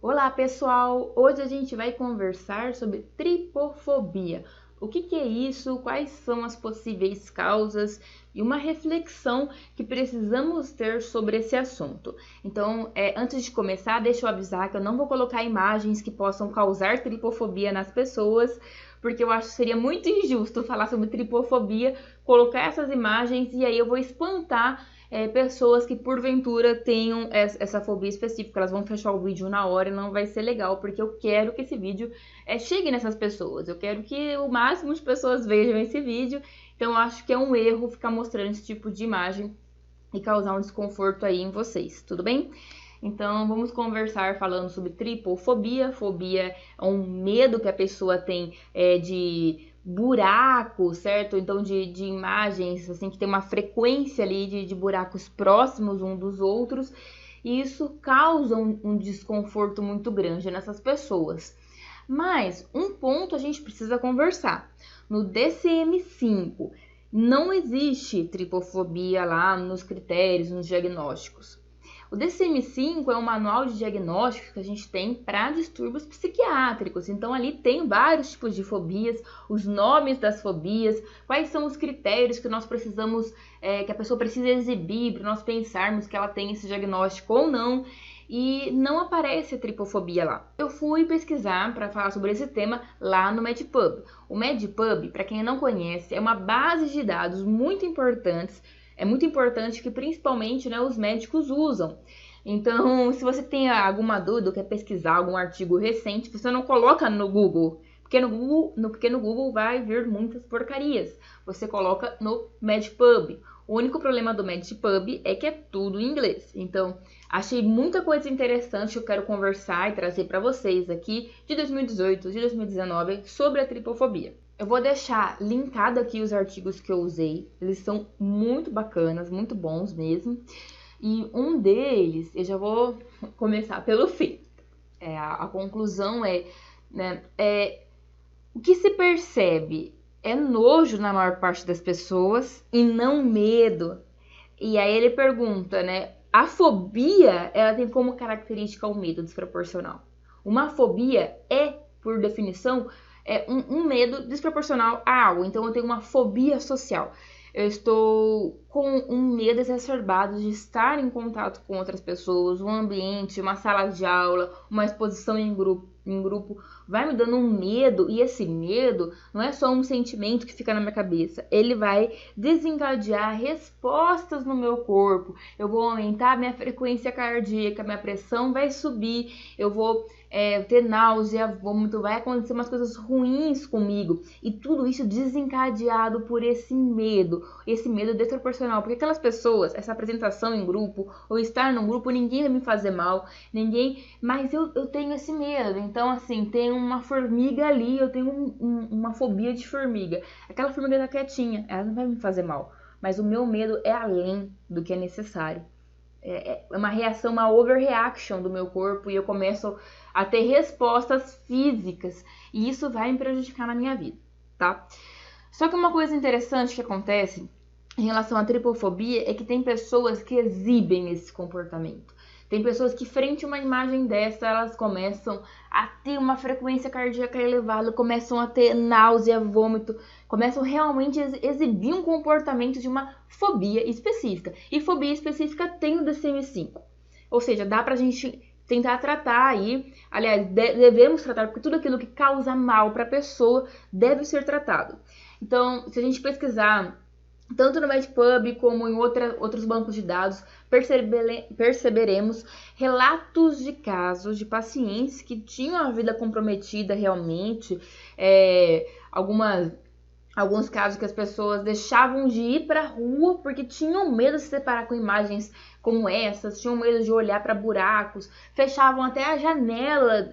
Olá pessoal, hoje a gente vai conversar sobre tripofobia. O que é isso? Quais são as possíveis causas e uma reflexão que precisamos ter sobre esse assunto. Então, antes de começar, deixa eu avisar que eu não vou colocar imagens que possam causar tripofobia nas pessoas, porque eu acho que seria muito injusto falar sobre tripofobia, colocar essas imagens e aí eu vou espantar pessoas que porventura tenham essa fobia específica. Elas vão fechar o vídeo na hora e não vai ser legal, porque eu quero que esse vídeo chegue nessas pessoas. Eu quero que o máximo de pessoas vejam esse vídeo. Então eu acho que é um erro ficar mostrando esse tipo de imagem e causar um desconforto aí em vocês, tudo bem? Então vamos conversar falando sobre tripofobia. Fobia é um medo que a pessoa tem de buraco, certo? Então de imagens assim que tem uma frequência ali de buracos próximos um dos outros, e isso causa um desconforto muito grande nessas pessoas. Mas um ponto a gente precisa conversar. No DSM-5 não existe tripofobia lá nos critérios, nos diagnósticos. O DSM-5 é um manual de diagnóstico que a gente tem para distúrbios psiquiátricos. Então, ali tem vários tipos de fobias, os nomes das fobias, quais são os critérios que nós precisamos, que a pessoa precisa exibir para nós pensarmos que ela tem esse diagnóstico ou não. E não aparece a tripofobia lá. Eu fui pesquisar para falar sobre esse tema lá no MedPub. O MedPub, para quem não conhece, é uma base de dados muito importantes. É muito importante que principalmente os médicos usam. Então, se você tem alguma dúvida ou quer pesquisar algum artigo recente, você não coloca no Google, porque no Google vai vir muitas porcarias. Você coloca no MedPub. O único problema do MedPub é que é tudo em inglês. Então, achei muita coisa interessante que eu quero conversar e trazer para vocês aqui de 2018, de 2019 sobre a tripofobia. Eu vou deixar linkado aqui os artigos que eu usei. Eles são muito bacanas, muito bons mesmo. E um deles, eu já vou começar pelo fim. A conclusão o que se percebe é nojo na maior parte das pessoas e não medo. E aí ele pergunta, a fobia, ela tem como característica o medo desproporcional. Uma fobia é, por definição, um medo desproporcional a algo. Então eu tenho uma fobia social. Eu estou com um medo exacerbado de estar em contato com outras pessoas, um ambiente, uma sala de aula, uma exposição em grupo, vai me dando um medo, e esse medo não é só um sentimento que fica na minha cabeça, ele vai desencadear respostas no meu corpo. Eu vou aumentar minha frequência cardíaca, minha pressão vai subir, eu vou ter náusea, vômito, vai acontecer umas coisas ruins comigo, e tudo isso desencadeado por esse medo desproporcional, porque aquelas pessoas, essa apresentação em grupo, ou estar num grupo, ninguém vai me fazer mal, mas eu tenho esse medo. Então assim, tem uma formiga ali, eu tenho uma fobia de formiga, aquela formiga tá quietinha, ela não vai me fazer mal, mas o meu medo é além do que é necessário. É uma reação, uma overreaction do meu corpo, e eu começo a ter respostas físicas, e isso vai me prejudicar na minha vida, tá? Só que uma coisa interessante que acontece em relação à tripofobia é que tem pessoas que exibem esse comportamento. Tem pessoas que, frente a uma imagem dessa, elas começam a ter uma frequência cardíaca elevada, começam a ter náusea, vômito, começam realmente a exibir um comportamento de uma fobia específica. E fobia específica tem o DSM-5. Ou seja, dá pra gente tentar tratar aí, aliás, devemos tratar, porque tudo aquilo que causa mal para a pessoa deve ser tratado. Então, se a gente pesquisar tanto no MedPub como em outros bancos de dados, perceberemos relatos de casos de pacientes que tinham a vida comprometida realmente, alguns casos que as pessoas deixavam de ir para a rua porque tinham medo de se deparar com imagens como essas, tinham medo de olhar para buracos, fechavam até a janela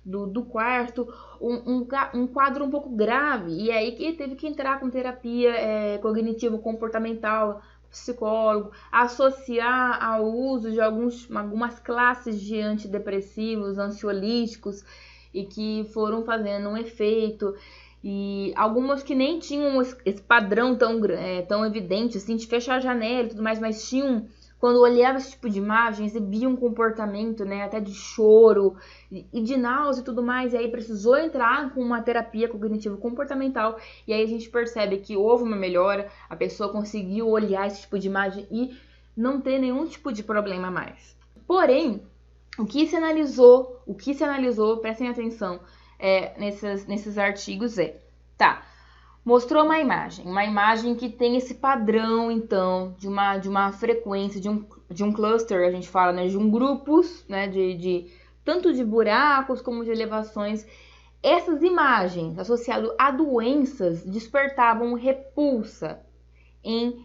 do quarto, um quadro um pouco grave, e aí que teve que entrar com terapia cognitivo-comportamental, psicólogo, associar ao uso de algumas classes de antidepressivos, ansiolíticos, e que foram fazendo um efeito. E algumas que nem tinham esse padrão tão evidente, assim, de fechar a janela e tudo mais, mas tinham quando olhava esse tipo de imagem, exibia um comportamento, né, até de choro e de náusea e tudo mais, e aí precisou entrar com uma terapia cognitivo-comportamental, e aí a gente percebe que houve uma melhora, a pessoa conseguiu olhar esse tipo de imagem e não ter nenhum tipo de problema mais. Porém, o que se analisou, prestem atenção nesses artigos mostrou uma imagem que tem esse padrão, então, de uma frequência, de um cluster, a gente fala, né, de um grupos, né, de tanto de buracos como de elevações. Essas imagens, associadas a doenças, despertavam repulsa em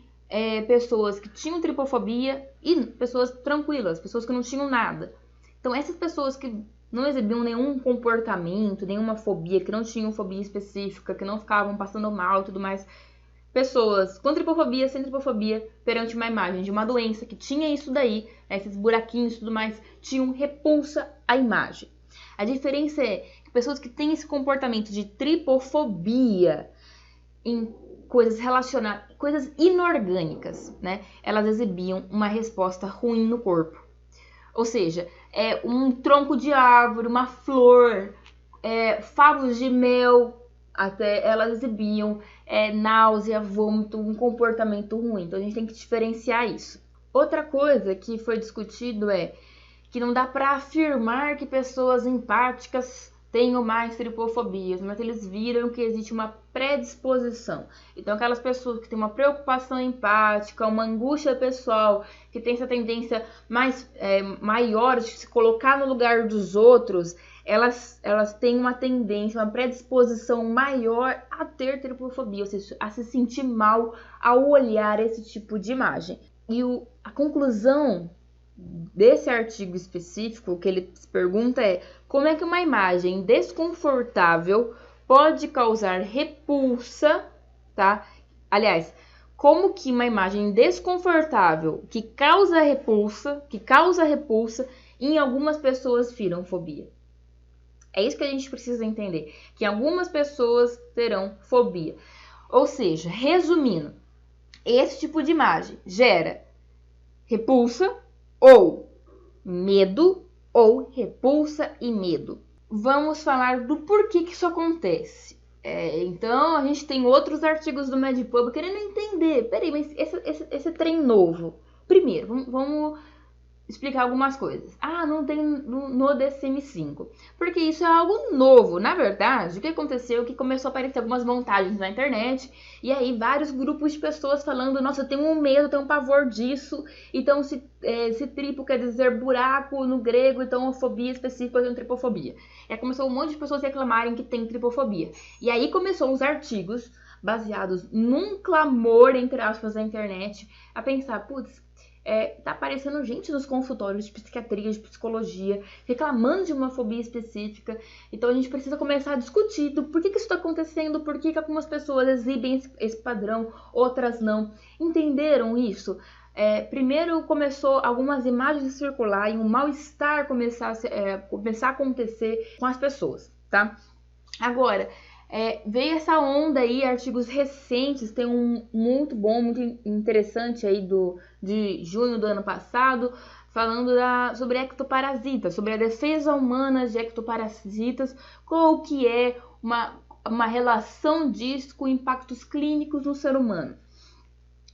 pessoas que tinham tripofobia e pessoas tranquilas, pessoas que não tinham nada. Então, essas pessoas que não exibiam nenhum comportamento, nenhuma fobia, que não tinham fobia específica, que não ficavam passando mal e tudo mais, pessoas com tripofobia, sem tripofobia, perante uma imagem de uma doença que tinha isso daí, esses buraquinhos e tudo mais, tinham repulsa à imagem. A diferença é que pessoas que têm esse comportamento de tripofobia em coisas relacionadas, coisas inorgânicas, né? Elas exibiam uma resposta ruim no corpo. Ou seja, um tronco de árvore, uma flor, favos de mel, até elas exibiam náusea, vômito, um comportamento ruim. Então a gente tem que diferenciar isso. Outra coisa que foi discutido é que não dá para afirmar que pessoas empáticas tenham mais tripofobias, mas eles viram que existe uma predisposição. Então, aquelas pessoas que têm uma preocupação empática, uma angústia pessoal, que tem essa tendência maior de se colocar no lugar dos outros, elas têm uma tendência, uma predisposição maior a ter tripofobia, ou seja, a se sentir mal ao olhar esse tipo de imagem. E a conclusão desse artigo específico, que ele se pergunta como é que uma imagem desconfortável pode causar repulsa, tá? Aliás, como que uma imagem desconfortável que causa repulsa em algumas pessoas viram fobia. É isso que a gente precisa entender, que algumas pessoas terão fobia. Ou seja, resumindo, esse tipo de imagem gera repulsa ou medo, ou repulsa e medo. Vamos falar do porquê que isso acontece. Então, a gente tem outros artigos do MedPub querendo entender. Peraí, mas esse trem novo. Primeiro, vamos explicar algumas coisas. Não tem no DSM-5. Porque isso é algo novo. Na verdade, o que aconteceu é que começou a aparecer algumas montagens na internet. E aí, vários grupos de pessoas falando, nossa, eu tenho um medo, eu tenho um pavor disso. Então, se tripo quer dizer buraco no grego, então a fobia específica eu tenho tripofobia. E aí começou um monte de pessoas reclamarem que tem tripofobia. E aí começou os artigos baseados num clamor, entre aspas, da internet, a pensar, putz, tá aparecendo gente nos consultórios de psiquiatria, de psicologia, reclamando de uma fobia específica. Então a gente precisa começar a discutir do porquê que isso está acontecendo, por que algumas pessoas exibem esse padrão, outras não. Entenderam isso? Primeiro começou algumas imagens a circular e um mal-estar começar a acontecer com as pessoas, tá? Agora, veio essa onda aí, artigos recentes, tem um muito bom, muito interessante aí de junho do ano passado, falando sobre ectoparasitas, sobre a defesa humana de ectoparasitas, qual que é uma relação disso com impactos clínicos no ser humano.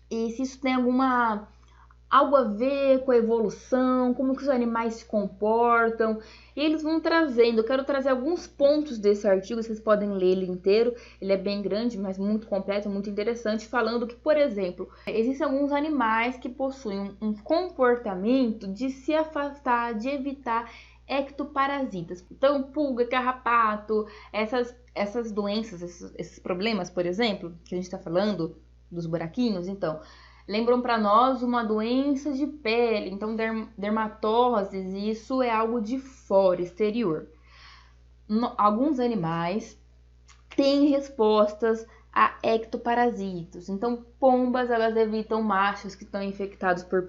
E se isso tem algo a ver com a evolução, como que os animais se comportam. E eles vão trazendo, eu quero trazer alguns pontos desse artigo, vocês podem ler ele inteiro, ele é bem grande, mas muito completo, muito interessante, falando que, por exemplo, existem alguns animais que possuem um comportamento de se afastar, de evitar ectoparasitas. Então, pulga, carrapato, essas doenças, esses problemas, por exemplo, que a gente está falando, dos buraquinhos, então, lembram para nós uma doença de pele, então dermatoses, e isso é algo de fora, exterior. Alguns animais têm respostas a ectoparasitos, então pombas, elas evitam machos que estão infectados por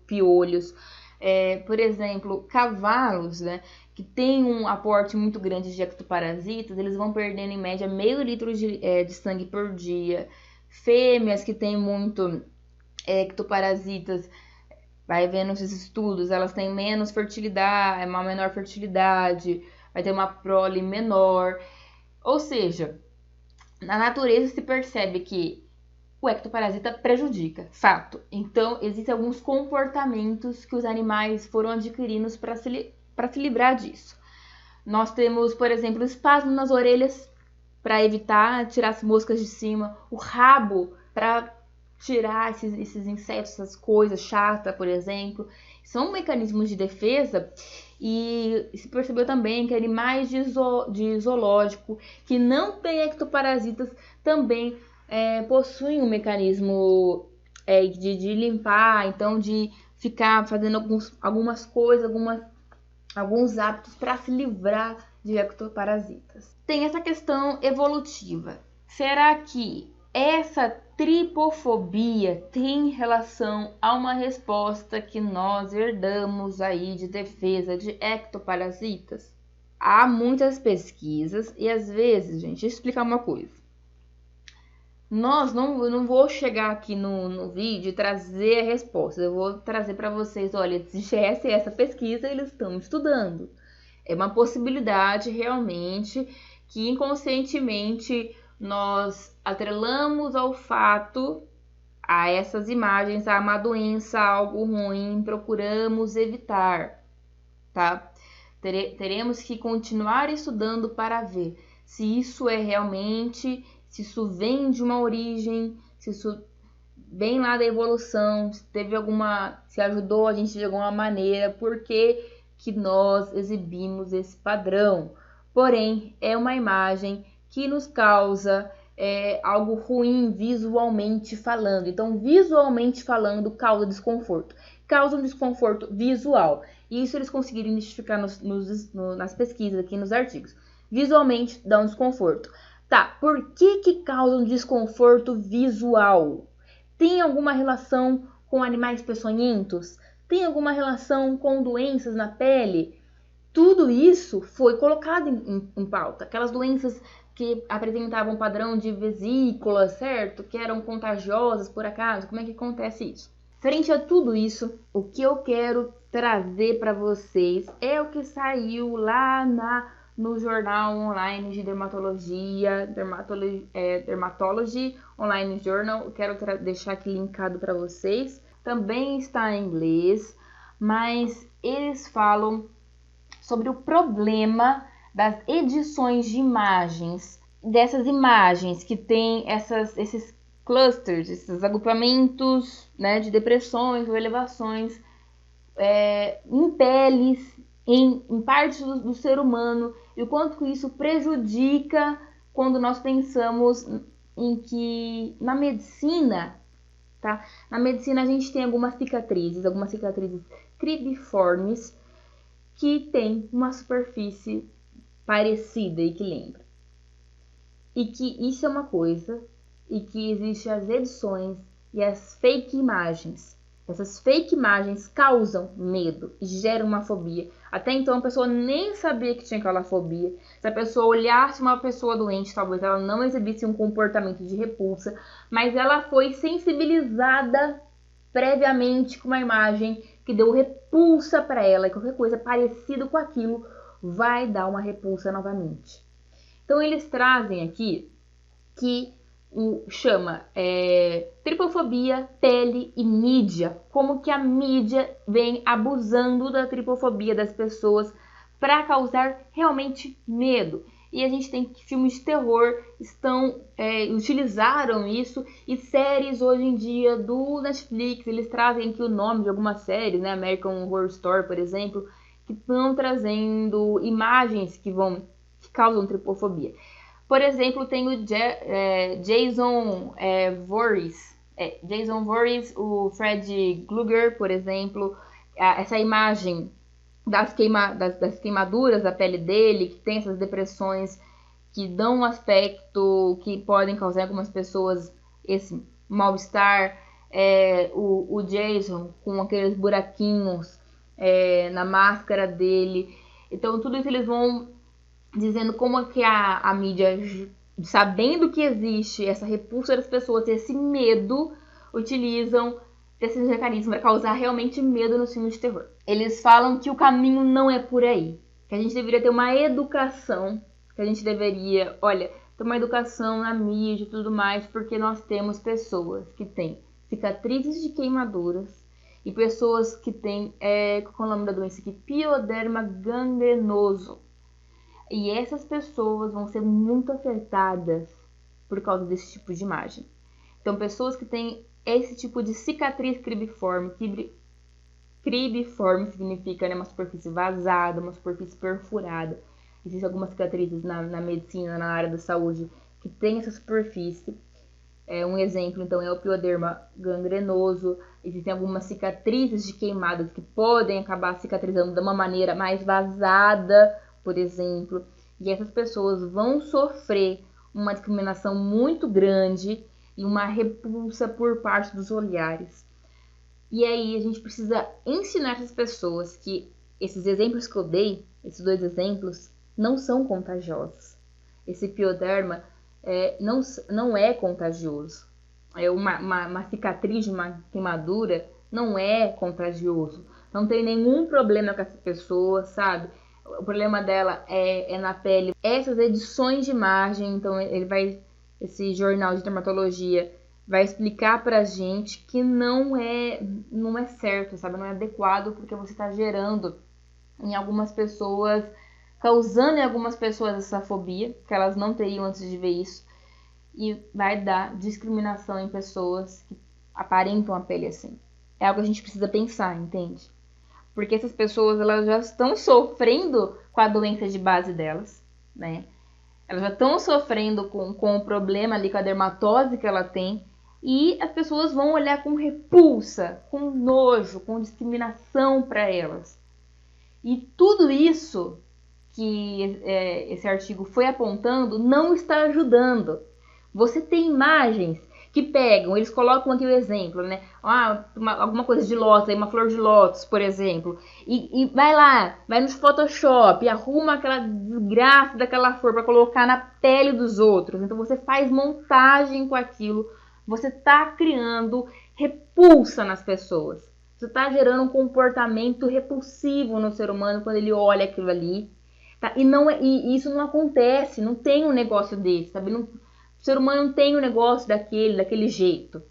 piolhos. Por exemplo, cavalos, né, que têm um aporte muito grande de ectoparasitas, eles vão perdendo em média meio litro de sangue por dia. Fêmeas que têm muito ectoparasitas vai vendo esses estudos, elas têm menos fertilidade, uma menor fertilidade, vai ter uma prole menor. Ou seja, na natureza se percebe que o ectoparasita prejudica, fato. Então, existem alguns comportamentos que os animais foram adquirindo para se livrar disso. Nós temos, por exemplo, espasmo nas orelhas para evitar tirar as moscas de cima, o rabo para tirar esses insetos, essas coisas chatas, por exemplo. São mecanismos de defesa. E se percebeu também que animais de zoológico que não têm ectoparasitas também possuem um mecanismo de limpar, então de ficar fazendo algumas coisas, alguns hábitos para se livrar de ectoparasitas. Tem essa questão evolutiva. Será que essa tripofobia tem relação a uma resposta que nós herdamos aí de defesa de ectoparasitas? Há muitas pesquisas e às vezes, gente, deixa eu explicar uma coisa. Eu não vou chegar aqui no vídeo e trazer a resposta. Eu vou trazer para vocês, olha, existe essa pesquisa, eles estão estudando. É uma possibilidade realmente que inconscientemente nós atrelamos ao fato, a essas imagens, a uma doença, algo ruim, procuramos evitar, tá? Teremos que continuar estudando para ver se isso é realmente, se isso vem de uma origem, se isso vem lá da evolução, se teve se ajudou a gente de alguma maneira, porque que nós exibimos esse padrão. Porém, é uma imagem que nos causa algo ruim visualmente falando. Então, visualmente falando, causa desconforto. Causa um desconforto visual. E isso eles conseguiram identificar nas pesquisas aqui, nos artigos. Visualmente dá um desconforto. Tá, por que causa um desconforto visual? Tem alguma relação com animais peçonhentos? Tem alguma relação com doenças na pele? Tudo isso foi colocado em pauta. Aquelas doenças que apresentavam padrão de vesícula, certo? Que eram contagiosas por acaso. Como é que acontece isso? Frente a tudo isso, o que eu quero trazer para vocês é o que saiu lá no jornal online de dermatologia, Dermatology Online Journal. Eu quero deixar aqui linkado para vocês. Também está em inglês, mas eles falam sobre o problema das edições de imagens, dessas imagens que tem esses clusters, esses agrupamentos, né, de depressões ou elevações em peles, em partes do ser humano, e o quanto que isso prejudica quando nós pensamos em que na medicina, tá? Na medicina a gente tem algumas cicatrizes cribiformes, que tem uma superfície parecida e que lembra. E que isso é uma coisa, e que existem as edições e as fake imagens. Essas fake imagens causam medo e geram uma fobia. Até então a pessoa nem sabia que tinha aquela fobia. Se a pessoa olhasse uma pessoa doente, talvez ela não exibisse um comportamento de repulsa, mas ela foi sensibilizada previamente com uma imagem que deu repulsa para ela, e qualquer coisa parecida com aquilo vai dar uma repulsa novamente. Então eles trazem aqui que chama tripofobia, pele e mídia, como que a mídia vem abusando da tripofobia das pessoas para causar realmente medo. E a gente tem que filmes de terror utilizaram isso, e séries hoje em dia do Netflix, eles trazem aqui o nome de algumas séries, né? American Horror Story, por exemplo, que estão trazendo imagens que causam tripofobia. Por exemplo, tem o Jason Voorhees, Jason Voorhees, o Fred Krueger, por exemplo, essa imagem das queimaduras da pele dele, que tem essas depressões que dão um aspecto que podem causar em algumas pessoas esse mal-estar, o Jason com aqueles buraquinhos na máscara dele. Então tudo isso eles vão dizendo como é que a mídia, sabendo que existe essa repulsa das pessoas, esse medo, utilizam desses mecanismos para causar realmente medo nos filmes de terror. Eles falam que o caminho não é por aí, que a gente deveria ter uma educação, que a gente deveria, olha, ter uma educação na mídia e tudo mais, porque nós temos pessoas que têm cicatrizes de queimaduras e pessoas que têm, qual é o nome da doença aqui? Pioderma gangrenoso. E essas pessoas vão ser muito afetadas por causa desse tipo de imagem. Então, pessoas que têm esse tipo de cicatriz cribiforme, cribiforme significa, né, uma superfície vazada, uma superfície perfurada. Existem algumas cicatrizes na medicina, na área da saúde, que tem essa superfície. Um exemplo, então, é o pioderma gangrenoso. Existem algumas cicatrizes de queimadas que podem acabar cicatrizando de uma maneira mais vazada, por exemplo. E essas pessoas vão sofrer uma discriminação muito grande e uma repulsa por parte dos olhares. E aí a gente precisa ensinar essas pessoas que esses exemplos que eu dei, esses dois exemplos, não são contagiosos. Esse pioderma não é contagioso. Uma cicatriz de uma queimadura não é contagioso. Não tem nenhum problema com essa pessoa, sabe? O problema dela é na pele. Essas edições de imagem, então esse jornal de dermatologia vai explicar pra gente que não é certo, sabe? Não é adequado, porque você está gerando em algumas pessoas, causando em algumas pessoas essa fobia, que elas não teriam antes de ver isso, e vai dar discriminação em pessoas que aparentam a pele assim. É algo que a gente precisa pensar, entende? Porque essas pessoas, elas já estão sofrendo com a doença de base delas, né? Elas já estão sofrendo com o problema ali, com a dermatose que ela tem. E as pessoas vão olhar com repulsa, com nojo, com discriminação para elas. E tudo isso que esse artigo foi apontando não está ajudando. Você tem imagens que pegam, eles colocam aqui o exemplo, né? Alguma coisa de lótus, uma flor de lótus, por exemplo. E vai no Photoshop, e arruma aquela desgraça daquela flor para colocar na pele dos outros. Então você faz montagem com aquilo, você está criando repulsa nas pessoas. Você está gerando um comportamento repulsivo no ser humano quando ele olha aquilo ali. Tá? E isso não acontece, não tem um negócio desse, sabe? O ser humano não tem um negócio daquele jeito.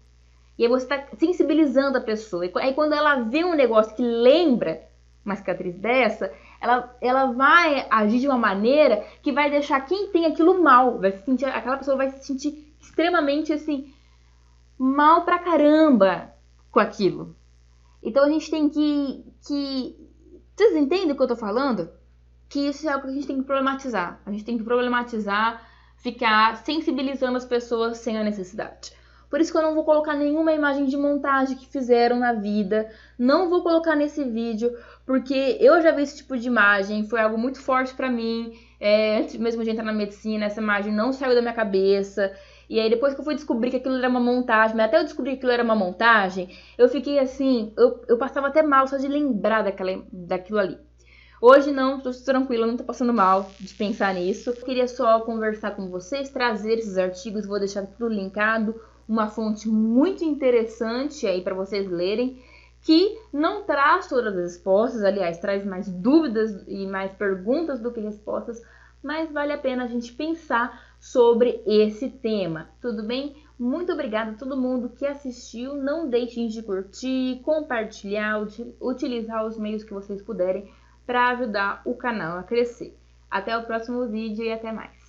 E aí você está sensibilizando a pessoa. E aí quando ela vê um negócio que lembra uma cicatriz dessa, ela vai agir de uma maneira que vai deixar quem tem aquilo mal. Aquela pessoa vai se sentir extremamente assim, mal pra caramba com aquilo. Então a gente tem que... Vocês entendem o que eu tô falando? Que isso é algo que a gente tem que problematizar. A gente tem que problematizar, ficar sensibilizando as pessoas sem a necessidade. Por isso que eu não vou colocar nenhuma imagem de montagem que fizeram na vida. Não vou colocar nesse vídeo, porque eu já vi esse tipo de imagem. Foi algo muito forte pra mim. Antes mesmo de entrar na medicina, essa imagem não saiu da minha cabeça. E aí depois que eu fui descobrir que aquilo era uma montagem, mas até eu descobrir que aquilo era uma montagem, eu fiquei assim, eu passava até mal só de lembrar daquilo ali. Hoje não, tô tranquila, não tô passando mal de pensar nisso. Eu queria só conversar com vocês, trazer esses artigos, vou deixar tudo linkado, uma fonte muito interessante aí para vocês lerem, que não traz todas as respostas, aliás, traz mais dúvidas e mais perguntas do que respostas, mas vale a pena a gente pensar sobre esse tema, tudo bem? Muito obrigada a todo mundo que assistiu, não deixem de curtir, compartilhar, utilizar os meios que vocês puderem para ajudar o canal a crescer. Até o próximo vídeo e até mais!